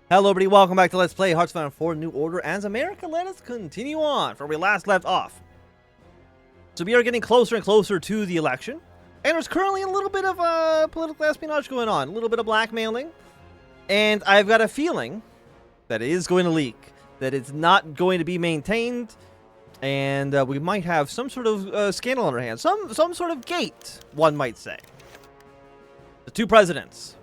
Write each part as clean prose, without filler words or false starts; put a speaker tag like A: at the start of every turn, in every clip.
A: Hello everybody, welcome back to Let's Play Hearthstone 4 New Order as America. Let us continue on from where we last left off. So we are getting closer and closer to the election, and there's currently a little bit of political espionage going on, a little bit of blackmailing, and I've got a feeling that it is going to leak, that it's not going to be maintained, and we might have some sort of scandal on our hands, some sort of gate, one might say. The two presidents.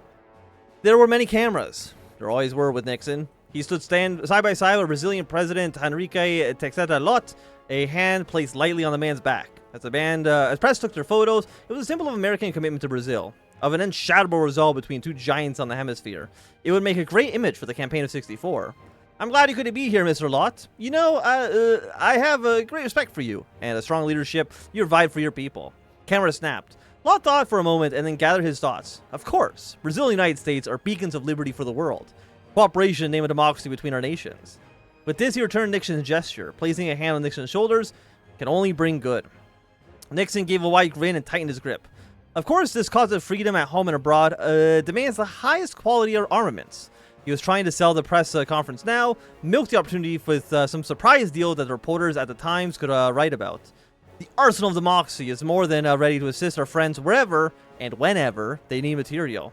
A: There were many cameras. There always were with Nixon. He stood side by side with Brazilian President Henrique Teixeira Lot, a hand placed lightly on the man's back. As press took their photos, it was a symbol of American commitment to Brazil, of an unshatterable resolve between two giants on the hemisphere. It would make a great image for the campaign of '64. I'm glad you could be here, Mr. Lot. You know, I have a great respect for you, and a strong leadership. You provide for your people. Camera snapped. Lot thought for a moment and then gathered his thoughts. Of course, Brazil and the United States are beacons of liberty for the world. Cooperation in the name of democracy between our nations. With this, he returned Nixon's gesture. Placing a hand on Nixon's shoulders can only bring good. Nixon gave a wide grin and tightened his grip. Of course, this cause of freedom at home and abroad demands the highest quality of armaments. He was trying to sell the press conference now, milk the opportunity with some surprise deal that the reporters at the Times could write about. The arsenal of democracy is more than ready to assist our friends wherever and whenever they need material.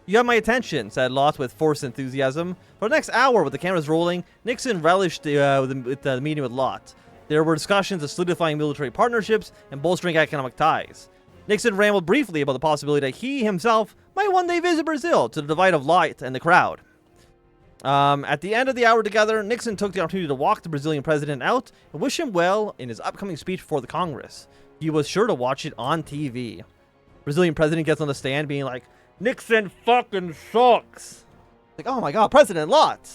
A: You have my attention, said Lot with forced enthusiasm. For the next hour, with the cameras rolling, Nixon relished the meeting with Lot. There were discussions of solidifying military partnerships and bolstering economic ties. Nixon rambled briefly about the possibility that he himself might one day visit Brazil, to the delight of Lot and the crowd. At the end of the hour together, Nixon took the opportunity to walk the Brazilian president out and wish him well in his upcoming speech before the Congress. He was sure to watch it on TV. Brazilian president gets on the stand being like, "Nixon fucking sucks." Like, oh my god, President Lot.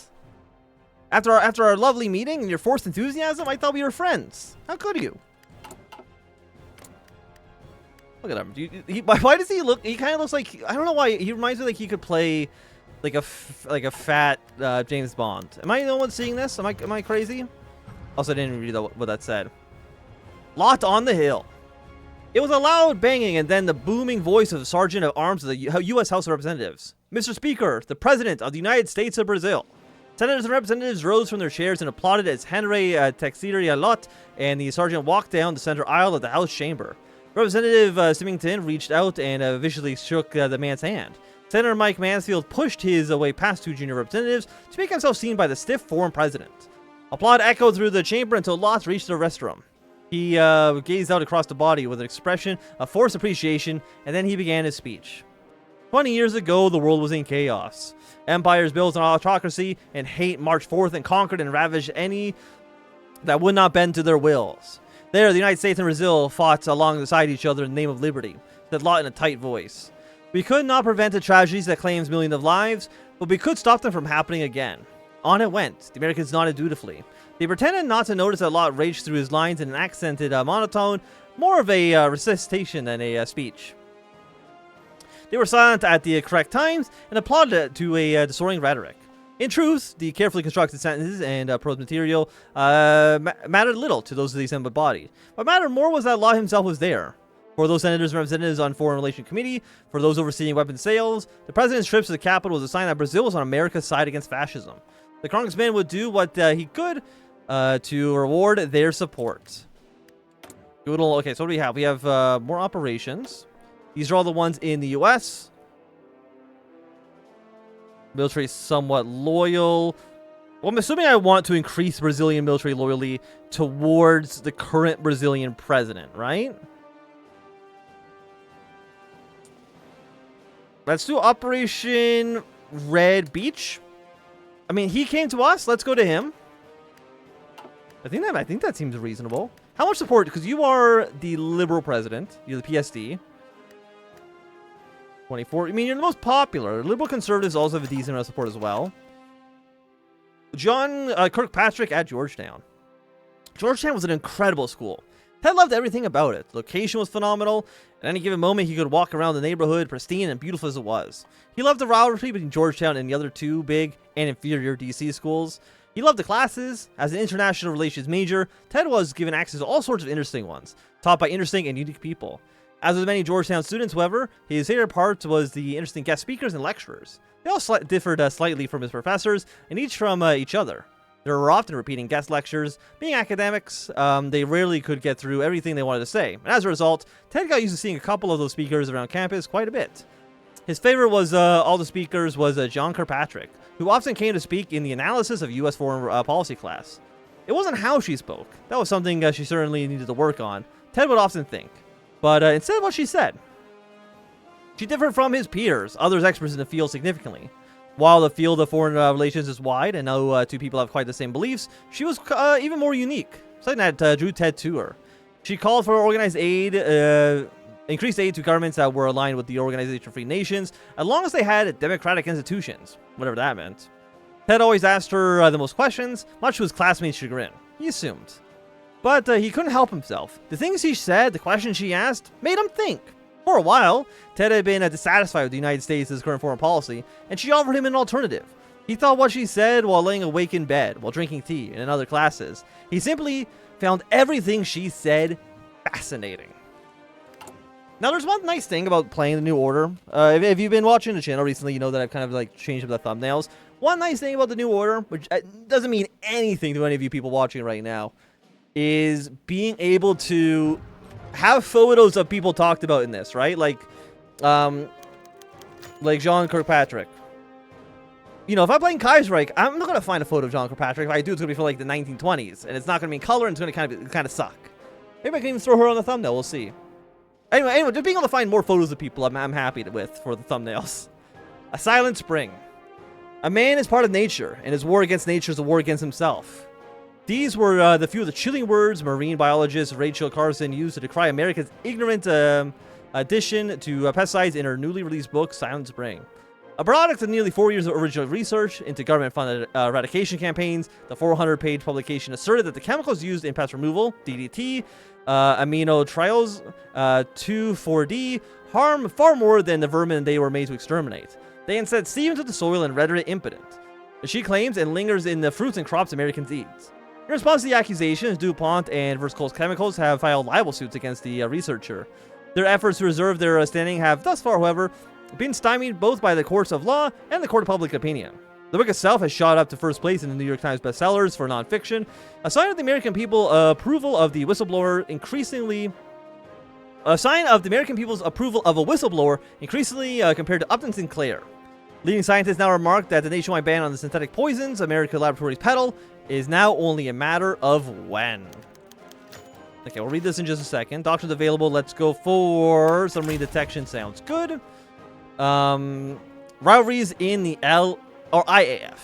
A: After our lovely meeting and your forced enthusiasm, I thought we were friends. How could you? Look at him. Why does he look? He kind of looks like, I don't know why. He reminds me like he could play like a fat James Bond. Am I the only one seeing this? Am I crazy? Also, I didn't read what that said. Lot on the hill. It was a loud banging and then the booming voice of the Sergeant of Arms of the U.S. House of Representatives. Mr. Speaker, the President of the United States of Brazil. Senators and representatives rose from their chairs and applauded as Henrique Teixeira Lot and the sergeant walked down the center aisle of the House chamber. Representative Symington reached out and viciously shook the man's hand. Senator Mike Mansfield pushed his way past two junior representatives to make himself seen by the stiff foreign president. Applaud echoed through the chamber until Lot reached the restroom. He gazed out across the body with an expression of forced appreciation, and then he began his speech. 20 years ago, the world was in chaos. Empires built on autocracy and hate marched forth and conquered and ravaged any that would not bend to their wills. There, the United States and Brazil fought alongside each other in the name of liberty, said Lot in a tight voice. We could not prevent the tragedies that claims millions of lives, but we could stop them from happening again. On it went. The Americans nodded dutifully. They pretended not to notice that Lot raged through his lines in an accented monotone, more of a recitation than a speech. They were silent at the correct times and applauded to a disorienting rhetoric. In truth, the carefully constructed sentences and prose material mattered little to those of the assembled body. What mattered more was that Lot himself was there. For those senators and representatives on Foreign Relations Committee, for those overseeing weapons sales, the president's trips to the capital was a sign that Brazil was on America's side against fascism. The congressman would do what he could to reward their support. Okay, so what do we have? We have more operations. These are all the ones in the U.S. Military somewhat loyal. Well, I'm assuming I want to increase Brazilian military loyalty towards the current Brazilian president, right? Let's do Operation Red Beach. I mean, he came to us. Let's go to him. I think that seems reasonable. How much support? Because you are the liberal president. You're the PSD. 24. I mean, you're the most popular. Liberal conservatives also have a decent amount of support as well. John Kirkpatrick at Georgetown. Georgetown was an incredible school. Ted loved everything about it. The location was phenomenal. At any given moment, he could walk around the neighborhood, pristine and beautiful as it was. He loved the rivalry between Georgetown and the other two big and inferior DC schools. He loved the classes. As an international relations major, Ted was given access to all sorts of interesting ones, taught by interesting and unique people. As with many Georgetown students, however, his favorite part was the interesting guest speakers and lecturers. They all differed slightly from his professors, and each from each other. There were often repeating guest lectures. Being academics, they rarely could get through everything they wanted to say. And as a result, Ted got used to seeing a couple of those speakers around campus quite a bit. His favorite was all the speakers was John Kirkpatrick, who often came to speak in the analysis of U.S. foreign policy class. It wasn't how she spoke. That was something she certainly needed to work on, Ted would often think. But instead what she said. She differed from his peers, others experts in the field significantly. While the field of foreign relations is wide and no two people have quite the same beliefs, she was even more unique, something that drew Ted to her. She called for organized aid, increased aid to governments that were aligned with the Organization of Free Nations, as long as they had democratic institutions, whatever that meant. Ted always asked her the most questions, much to his classmates' chagrin. He assumed. But he couldn't help himself. The things he said, the questions she asked, made him think. For a while, Ted had been dissatisfied with the United States' current foreign policy, and she offered him an alternative. He thought what she said while laying awake in bed, while drinking tea, and in other classes. He simply found everything she said fascinating. Now, there's one nice thing about playing the New Order. If you've been watching the channel recently, you know that I've kind of like changed up the thumbnails. One nice thing about the New Order, which doesn't mean anything to any of you people watching right now, is being able to have photos of people talked about in this, right? Like John Kirkpatrick. You know, if I'm playing Kaiserreich, I'm not going to find a photo of John Kirkpatrick. If I do, it's going to be for like the 1920s, and it's not going to be in color, and it's going to kind of suck. Maybe I can even throw her on the thumbnail. We'll see. Anyway, just being able to find more photos of people, I'm happy with for the thumbnails. A Silent Spring. A man is part of nature, and his war against nature is a war against himself. These were the few of the chilling words marine biologist Rachel Carson used to decry America's ignorant addition to pesticides in her newly released book, Silent Spring. A product of nearly 4 years of original research into government-funded eradication campaigns, the 400-page publication asserted that the chemicals used in pest removal, DDT, amino trials, 2,4-D, harm far more than the vermin they were made to exterminate. They instead seep into the soil and render it impotent. She claims and lingers in the fruits and crops Americans eat. In response to the accusations, DuPont and Versco's Chemicals have filed libel suits against the researcher. Their efforts to reserve their standing have thus far, however, been stymied both by the courts of law and the court of public opinion. The book itself has shot up to first place in the New York Times bestsellers for nonfiction, a sign of the American people's approval of the whistleblower increasingly compared to Upton Sinclair. Leading scientists now remark that the nationwide ban on the synthetic poisons American laboratories peddle is now only a matter of when. Okay, we'll read this in just a second. Doctrines available. Let's go for submarine detection. Sounds good. Rivalries in the IAF.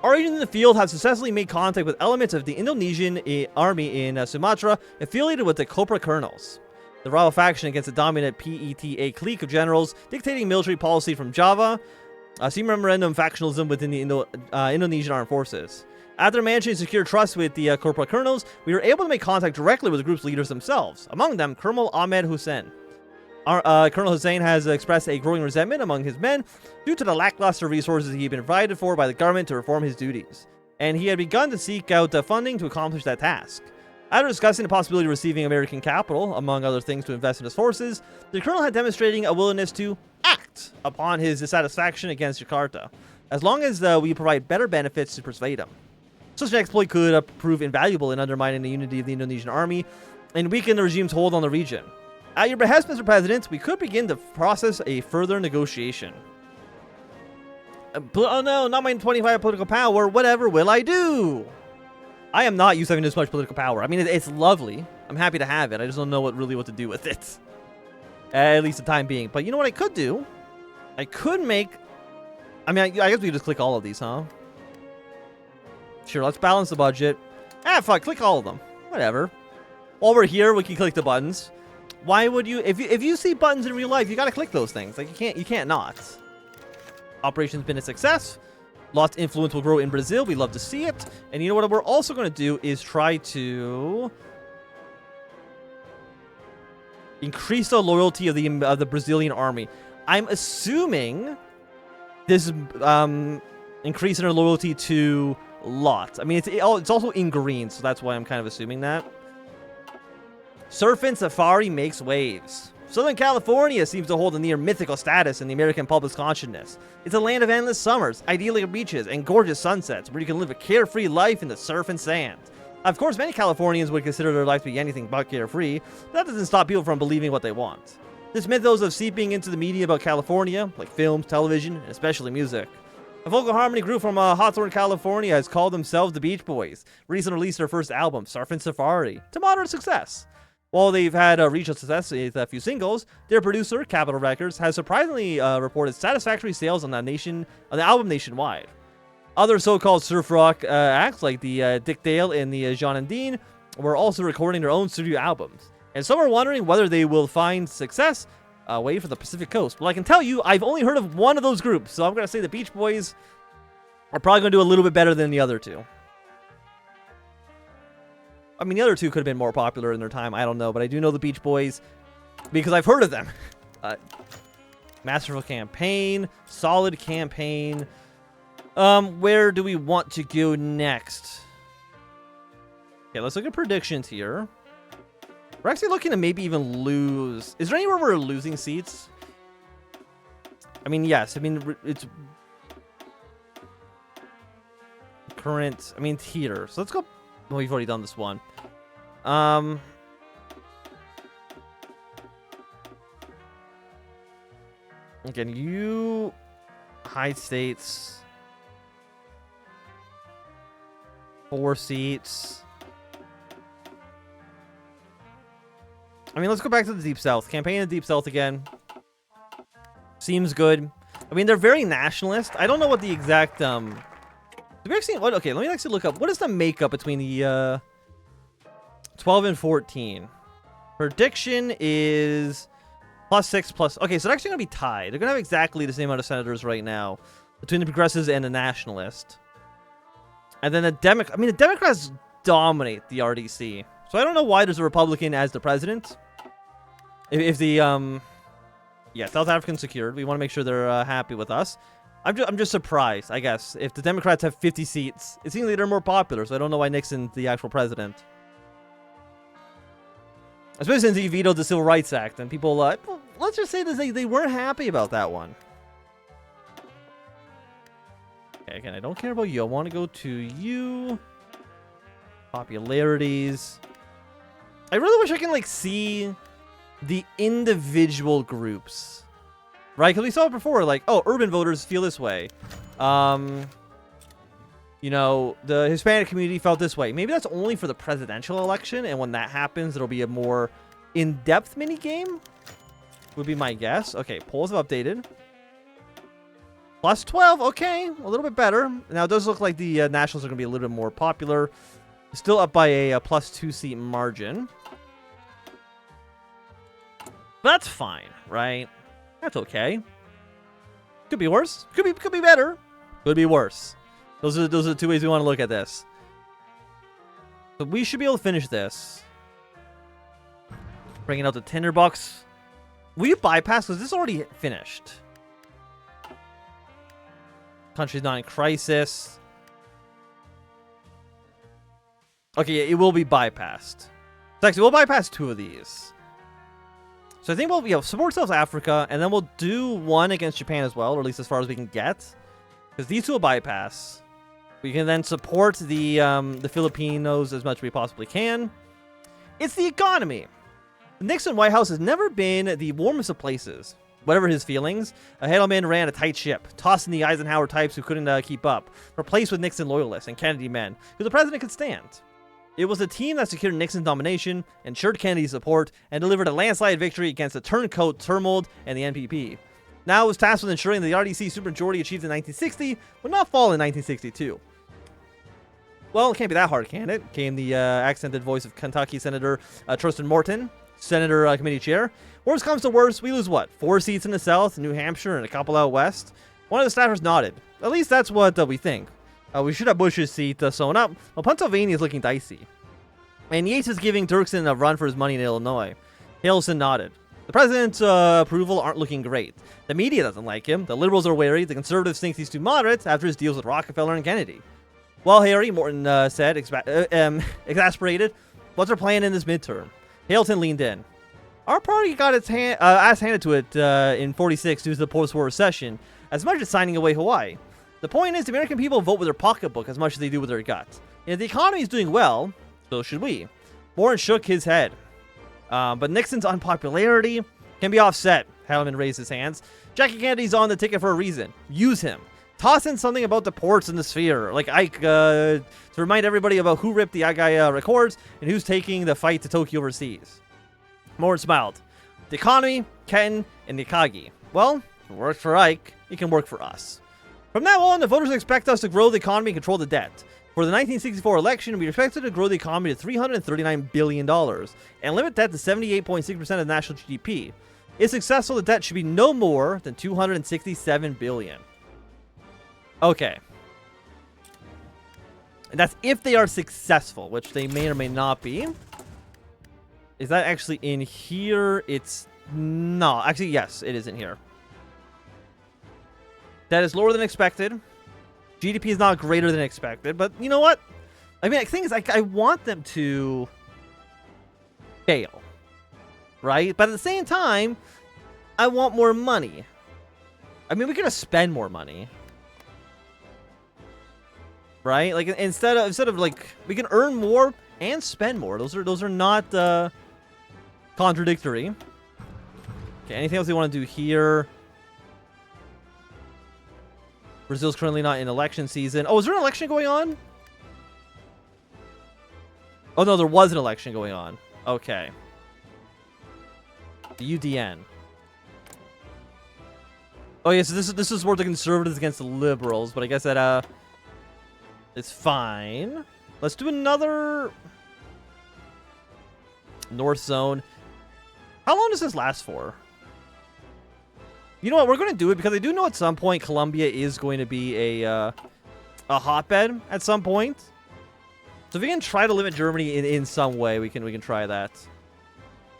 A: Our agents in the field have successfully made contact with elements of the Indonesian army in Sumatra affiliated with the Copra Colonels, the rival faction against the dominant PETA clique of generals dictating military policy from Java. See memorandum factionalism within the Indonesian armed forces. After managing to secure trust with the Copra Colonels, we were able to make contact directly with the group's leaders themselves, among them Colonel Ahmed Hussein. Colonel Hussein has expressed a growing resentment among his men due to the lackluster resources he had been provided for by the government to perform his duties, and he had begun to seek out funding to accomplish that task. After discussing the possibility of receiving American capital, among other things, to invest in his forces, the colonel had demonstrating a willingness to act upon his dissatisfaction against Jakarta, as long as we provide better benefits to persuade him. Such an exploit could prove invaluable in undermining the unity of the Indonesian army and weaken the regime's hold on the region. At your behest, Mr. President, we could begin to process a further negotiation. Oh no, not my 25 political power. Whatever will I do? I am not used to having this much political power. I mean, it's lovely. I'm happy to have it. I just don't know what to do with it. At least the time being. But you know what I could do? I could make... I mean, I guess we could just click all of these, huh? Sure, let's balance the budget. Fuck, click all of them. Whatever. While we're here, we can click the buttons. Why would you... If you see buttons in real life, you gotta click those things. Like, you can't not. Operation's been a success. Lost influence will grow in Brazil. We love to see it. And you know what we're also going to do is try to increase the loyalty of the Brazilian army. I'm assuming this is increasing our loyalty to Lot. I mean, it's also in green, so that's why I'm kind of assuming that. Surfing Safari makes waves. Southern California seems to hold a near mythical status in the American public's consciousness. It's a land of endless summers, idyllic beaches, and gorgeous sunsets where you can live a carefree life in the surf and sand. Of course, many Californians would consider their life to be anything but carefree, but that doesn't stop people from believing what they want. This mythos of seeping into the media about California, like films, television, and especially music. A vocal harmony group from Hawthorne, California has called themselves the Beach Boys, recently released their first album, Surfin' Safari, to moderate success. While they've had regional success with a few singles, their producer, Capitol Records, has surprisingly reported satisfactory sales on the album nationwide. Other so-called surf rock acts like the Dick Dale and the Jean and Dean were also recording their own studio albums. And some are wondering whether they will find success away from the Pacific Coast. Well, I can tell you, I've only heard of one of those groups, so I'm going to say the Beach Boys are probably going to do a little bit better than the other two. I mean, the other two could have been more popular in their time, I don't know, but I do know the Beach Boys because I've heard of them. Masterful campaign, solid campaign. Where do we want to go next? Okay, let's look at predictions here. We're actually looking to maybe even lose. Is there anywhere we're losing seats? I mean, yes. I mean, it's current. I mean, here. So let's go. Well, we've already done this one. Again, you high states. 4 seats. I mean, let's go back to the Deep South. Campaign in the Deep South again. Seems good. I mean, they're very nationalist. I don't know what the exact, Have you ever seen, what? Okay, let me actually look up. What is the makeup between the, 12 and 14? Prediction is +6 plus... Okay, so they're actually going to be tied. They're going to have exactly the same amount of senators right now between the Progressives and the Nationalists. And then the Democrats dominate the RDC. So I don't know why there's a Republican as the president. If the, yeah, South African secured. We want to make sure they're happy with us. I'm just surprised, I guess. If the Democrats have 50 seats, it seems like they're more popular, so I don't know why Nixon's the actual president. Especially since he vetoed the Civil Rights Act, and people, let's just say this, they weren't happy about that one. Okay, again, I don't care about you. I want to go to you. Popularities. I really wish I can, like, see the individual groups. Right? Because we saw it before, like, oh, urban voters feel this way. You know, the Hispanic community felt this way. Maybe that's only for the presidential election, and when that happens, there'll be a more in-depth mini-game, would be my guess. Okay, polls have updated. +12, okay, a little bit better. Now, it does look like the Nationals are going to be a little bit more popular. Still up by a +2 seat margin. But that's fine, right? That's okay. Could be worse. Could be better. Could be worse. Those are the two ways we want to look at this. So we should be able to finish this. Bringing out the tinderbox. Will you bypass? Because this is already finished. Country's not in crisis. Okay, it will be bypassed. So actually, we'll bypass 2 of these. So I think we'll support South Africa, and then we'll do one against Japan as well, or at least as far as we can get. Because these 2 will bypass. We can then support the Filipinos as much as we possibly can. It's the economy. The Nixon White House has never been the warmest of places. Whatever his feelings, Hedelman ran a tight ship, tossing the Eisenhower types who couldn't keep up, replaced with Nixon loyalists and Kennedy men, who the president could stand. It was the team that secured Nixon's nomination, ensured Kennedy's support, and delivered a landslide victory against the turncoat Termold and the NPP. Now it was tasked with ensuring that the RDC supermajority achieved in 1960 would not fall in 1962. Well, it can't be that hard, can it? Came the accented voice of Kentucky Senator Tristan Morton, Senator Committee Chair. Worst comes to worst, we lose what? 4 seats in the South, New Hampshire, and a couple out west? One of the staffers nodded. At least that's what we think. We should have Bush's seat sewn up. Well, Pennsylvania is looking dicey. And Yates is giving Dirksen a run for his money in Illinois. Harrelson nodded. The president's approval aren't looking great. The media doesn't like him. The liberals are wary. The conservatives think he's too moderate after his deals with Rockefeller and Kennedy. Well, Harry, Morton said, exasperated, what's our plan in this midterm? Hamilton leaned in. Our party got its ass handed to it in 46 due to the post-war recession, as much as signing away Hawaii. The point is, the American people vote with their pocketbook as much as they do with their guts. And if the economy is doing well, so should we. Warren shook his head. But Nixon's unpopularity can be offset. Hellman raised his hands. Jackie Kennedy's on the ticket for a reason. Use him. Toss in something about the ports in the sphere, like Ike, to remind everybody about who ripped the Ike records and who's taking the fight to Tokyo overseas. Morin smiled. The economy, Ken, and Nikagi. Well, if it worked for Ike, it can work for us. From now on, the voters expect us to grow the economy and control the debt. For the 1964 election, we expected to grow the economy to $339 billion and limit debt to 78.6% of national GDP. If successful, the debt should be no more than $267 billion. Okay. And that's if they are successful, which they may or may not be. Is that actually in here? It's not. Actually, yes, it is in here. That is lower than expected. GDP is not greater than expected, but you know what? I mean, the thing is, I want them to fail, right? But at the same time, I want more money. I mean, we gotta spend more money, right? Like instead of like we can earn more and spend more. Those are not contradictory. Okay, anything else we want to do here? Brazil's currently not in election season. Oh, is there an election going on? Oh, no, there was an election going on. Okay. The UDN. Oh, yeah, so this is more the conservatives against the liberals, but I guess that, it's fine. Let's do another North Zone. How long does this last for? You know what? We're going to do it because I do know at some point Colombia is going to be a hotbed at some point. So if we can try to limit Germany in some way, we can try that.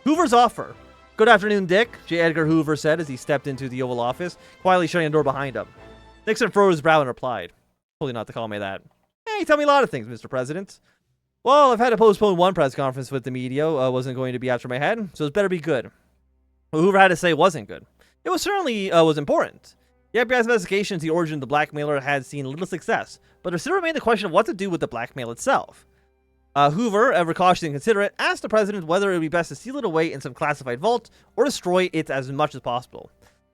A: Hoover's offer. Good afternoon, Dick, J. Edgar Hoover said as he stepped into the Oval Office, quietly shutting the door behind him. Nixon furrowed his brow and replied, "Totally not to call me that." "Hey, you tell me a lot of things, Mr. President." "Well, I've had to postpone one press conference with the media. Wasn't going to be after my head, so it better be good." What Hoover had to say wasn't good. It was certainly was important. The FBI's investigation into the origin of the blackmailer had seen little success, but there still remained the question of what to do with the blackmail itself. Hoover, ever cautious and considerate, asked the president whether it would be best to seal it away in some classified vault or destroy it as much as possible.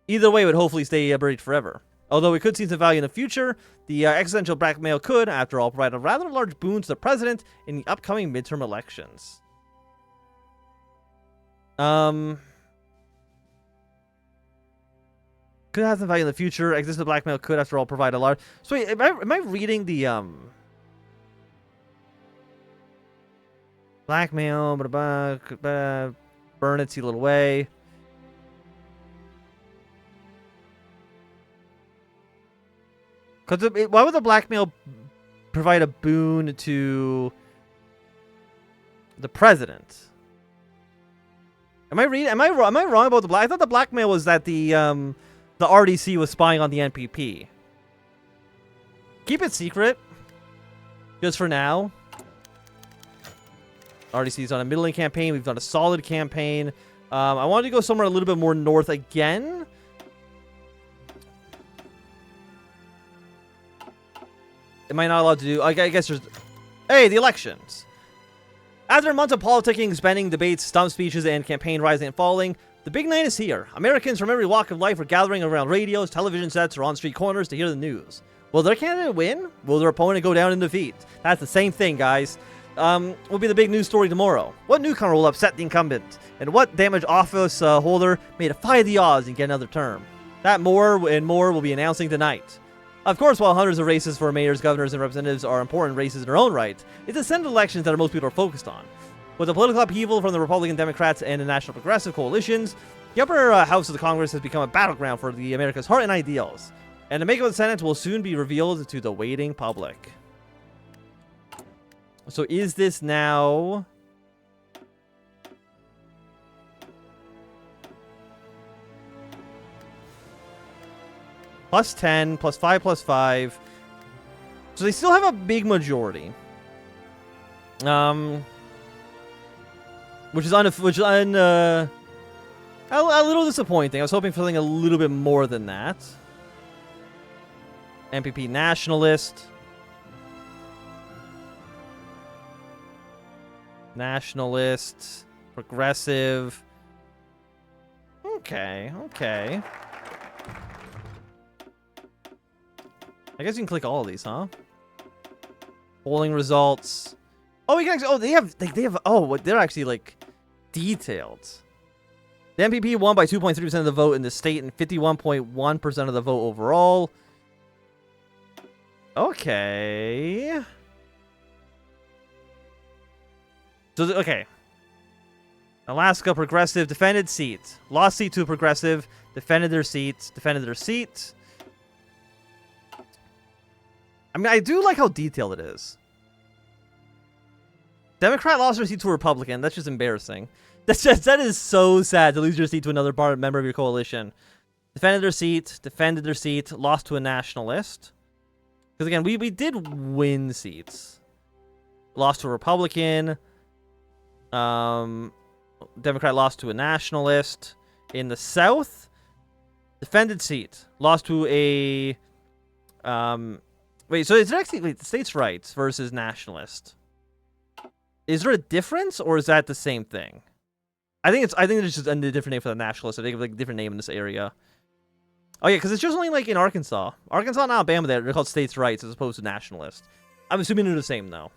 A: Either way, it would hopefully stay buried forever. Although it could see some value in the future, the existential blackmail could, after all, provide a rather large boon to the president in the upcoming midterm elections. Could have some value in the future. Existential blackmail could, after all, provide a large... So wait, am I reading the, blackmail, burn it, seal it away. Because why would the blackmail provide a boon to the president? Am I wrong about the black? I thought the blackmail was that the RDC was spying on the NPP. Keep it secret, just for now. RDC's on a middling campaign. We've done a solid campaign. I wanted to go somewhere a little bit more north again. Am I not allowed to do... I guess there's... Hey, the elections. After months of politicking, spending, debates, stump speeches, and campaign rising and falling, the big night is here. Americans from every walk of life are gathering around radios, television sets, or on street corners to hear the news. Will their candidate win? Will their opponent go down in defeat? That's the same thing, guys. Will be the big news story tomorrow. What newcomer will upset the incumbent? And what damaged office holder may defy the odds and get another term? That more and more will be announcing tonight. Of course, while hundreds of races for mayors, governors, and representatives are important races in their own right, it's the Senate elections that most people are focused on. With the political upheaval from the Republican, Democrats, and the National Progressive coalitions, the upper house of the Congress has become a battleground for the America's heart and ideals. And the makeup of the Senate will soon be revealed to the waiting public. So is this now... Plus 10, plus 5, plus 5. So they still have a big majority. which is a little disappointing. I was hoping for something a little bit more than that. MPP nationalist. Nationalist. Progressive. Okay, okay. I guess you can click all of these, huh? Polling results. Oh, we can actually. Oh, they have. Oh, they're actually like detailed. The MPP won by 2.3% of the vote in the state and 51.1% of the vote overall. Okay. So, okay. Alaska Progressive defended seat. Lost seat to a Progressive. Defended their seat. Defended their seat. I mean, I do like how detailed it is. Democrat lost their seat to a Republican. That's just embarrassing. That is so sad to lose your seat to another member of your coalition. Defended their seat, lost to a nationalist. Because again, we did win seats. Lost to a Republican. Democrat lost to a nationalist. In the South, defended seat. Lost to a... wait, so is it actually... Wait, states' rights versus nationalist. Is there a difference, or is that the same thing? I think it's just a different name for the nationalists. I think it's like a different name in this area. Oh yeah, because it's just only like in Arkansas. Arkansas and Alabama, they're called states' rights as opposed to nationalist. I'm assuming they're the same though.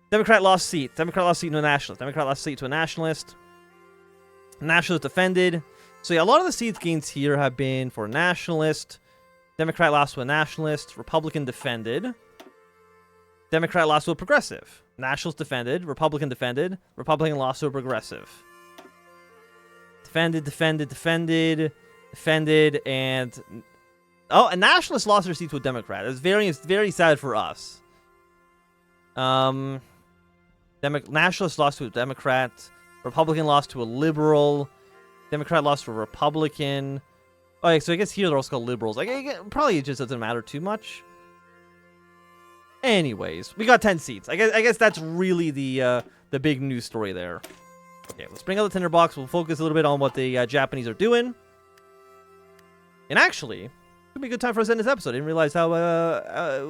A: Democrat lost seat. Democrat lost seat to a nationalist. Democrat lost seat to a nationalist. Nationalist defended. So yeah, a lot of the seats gains here have been for nationalist. Democrat lost to a nationalist. Republican defended. Democrat lost to a progressive. Nationalist defended. Republican defended. Republican lost to a progressive. Defended, and... Oh, a nationalist lost their seat to a Democrat. It's very sad for us. Nationalist lost to a Democrat. Republican lost to a liberal. Democrat lost to a Republican. Oh, yeah, so I guess here they're also called liberals. Probably it just doesn't matter too much. Anyways, we got 10 seats. I guess that's really the big news story there. Okay, let's bring out the tinderbox. We'll focus a little bit on what the Japanese are doing. And actually, it could be a good time for us to end this episode. I didn't realize how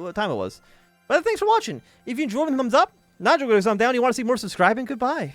A: what time it was. But thanks for watching. If you enjoyed, thumbs up. Not enjoying, thumbs down. You want to see more, subscribe, and goodbye.